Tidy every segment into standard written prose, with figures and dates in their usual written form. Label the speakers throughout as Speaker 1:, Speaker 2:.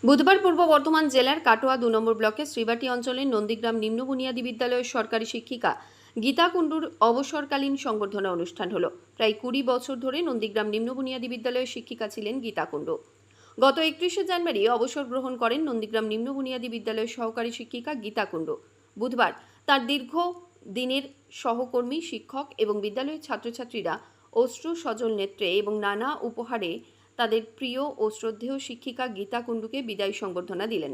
Speaker 1: বুধবার পূর্ব বর্ধমান জেলার কাটোয়া ২ নম্বর ব্লকের শ্রীবাটি অঞ্চলের নন্দীগ্রাম নিম্ন বুনিয়াদী বিদ্যালয়ের সরকারি শিক্ষিকা গীতা কুণ্ডুর অবসরকালীন সংবর্ধনা অনুষ্ঠান হলো। প্রায় ২০ বছর ধরে নন্দীগ্রাম নিম্ন বুনিয়াদী বিদ্যালয়ের শিক্ষিকা ছিলেন গীতা কুণ্ডু। গত ৩১শে জানুয়ারি অবসর গ্রহণ করেন নন্দীগ্রাম নিম্ন বুনিয়াদী বিদ্যালয়ের সহকারী শিক্ষিকা গীতা কুণ্ডু। বুধবার তার দীর্ঘ দিনের সহকর্মী, শিক্ষক এবং বিদ্যালয়ের ছাত্রছাত্রীরা অশ্রু সজল নেত্রে এবং নানা উপহারে তাদের প্রিয় ও শ্রদ্ধেয় শিক্ষিকা গীতা কুণ্ডুকে বিদায় সংবর্ধনা দিলেন।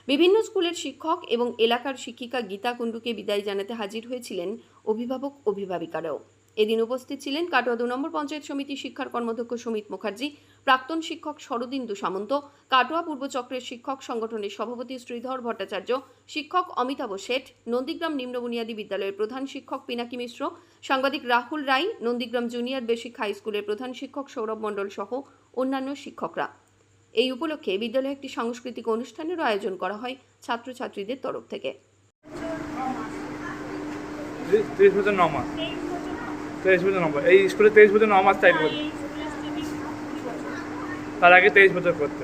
Speaker 1: বিভিন্ন স্কুলের শিক্ষক এবং এলাকার শিক্ষিকা গীতা কুণ্ডুকে বিদায় জানাতে হাজির হয়েছিলেন অভিভাবক অভিভাবিকারাও। এদিন উপস্থিত ছিলেন কাটোয়া ২ নম্বর পঞ্চায়েত সমিতি শিক্ষার কর্মাধ্যক্ষ সুমিত মুখার্জি, প্রাক্তন শিক্ষক শরদিন্দু সামন্ত, কাটোয়া পূর্ব চক্রের শিক্ষক সংগঠনের সভাপতি শ্রীধর ভট্টাচার্য, শিক্ষক অমিতাভ শেঠ, নন্দীগ্রাম নিম্ন বুনিয়াদী বিদ্যালয়ের প্রধান শিক্ষক পিনাকি মিশ্র, সাংবাদিক রাহুল রায়, নন্দীগ্রাম জুনিয়র বেসিক হাই স্কুলের প্রধান শিক্ষক সৌরভ মণ্ডল সহ অন্যান্য শিক্ষকরা। এই উপলক্ষে বিদ্যালয়ে একটি সাংস্কৃতিক অনুষ্ঠানেরও আয়োজন করা হয় ছাত্রছাত্রীদের তরফ থেকে।
Speaker 2: 23 বছর 9 মাস। 23 বছর 9 মাস। এই স্কুলে 23 বছর 9 মাস চাই বল। তার আগে 23 বছর করতে।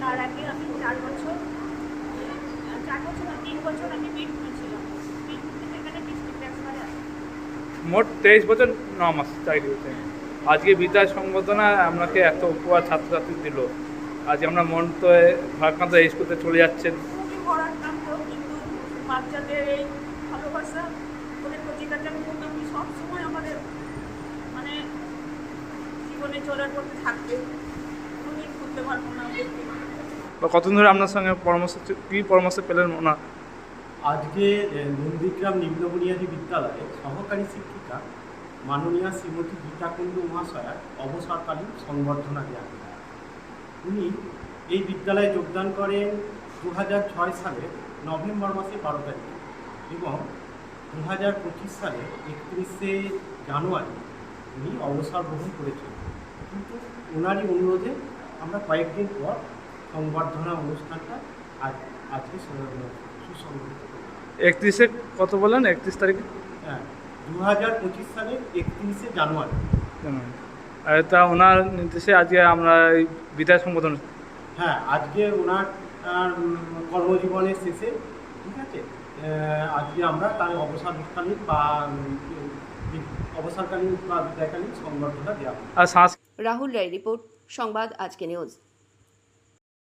Speaker 3: তার আগে আমি 4 বছর না 3 বছর আমি বীরভূমে ছিলাম। বীরভূম থেকে এখানে ডিস্ট্রিক্ট ট্রান্সফারে আসি।
Speaker 2: মোট 23 বছর 9 মাস চাকরি করতে। আজকে বিদায় সংবর্ধনা আপনাকে এত উপহার ছাত্রছাত্রী দিল। আজ আমরা মন তো ভারাক্রান্ত এই স্কুলে চলে যাচ্ছেন।
Speaker 3: খুবই ভারাক্রান্ত, কিন্তু বাচ্চাদের এই ভালোবাসা ওদের প্রতিকারটা মোটামুটি সবসময় আমাদের মানে জীবনে চলার পথে থাকবে। কোনো করতে পারবো না ওদেরকে।
Speaker 2: কতদিন ধরে আপনার সঙ্গে কী পরামর্শ পেলেন ওনার?
Speaker 4: আজকে নন্দীগ্রাম নিম্ন বুনিয়াদী বিদ্যালয়ের সহকারী শিক্ষিকা মাননীয়া শ্রীমতী গীতা কুণ্ডু মহাশয়ার অবসরকালীন সংবর্ধনা দেওয়া হয়। উনি এই বিদ্যালয়ে যোগদান করেন 2006 সালের নভেম্বর মাসে 12 তারিখে এবং 2025 সালের 31শে জানুয়ারি উনি অবসর গ্রহণ করেছেন। কিন্তু ওনারই অনুরোধে আমরা কয়েকদিন পর সংবর্ধনা অনুষ্ঠানটা আজকে সুসংগঠিত করি।
Speaker 2: 31শে কত বলেন? 31 তারিখে?
Speaker 4: হ্যাঁ, 2025 সালের 31শে জানুয়ারি।
Speaker 2: তা ওনার নির্দেশে আজকে আমরা এই বিদায় সংবর্ধনা।
Speaker 4: হ্যাঁ, আজকে ওনার কর্মজীবনের শেষে, ঠিক আছে, আজকে আমরা তার অবসরকালীন বা বিদায়কালীন সংবর্ধনা দেওয়া।
Speaker 2: আর
Speaker 1: রাহুল রায় রিপোর্ট, সংবাদ আজকে নিউজ।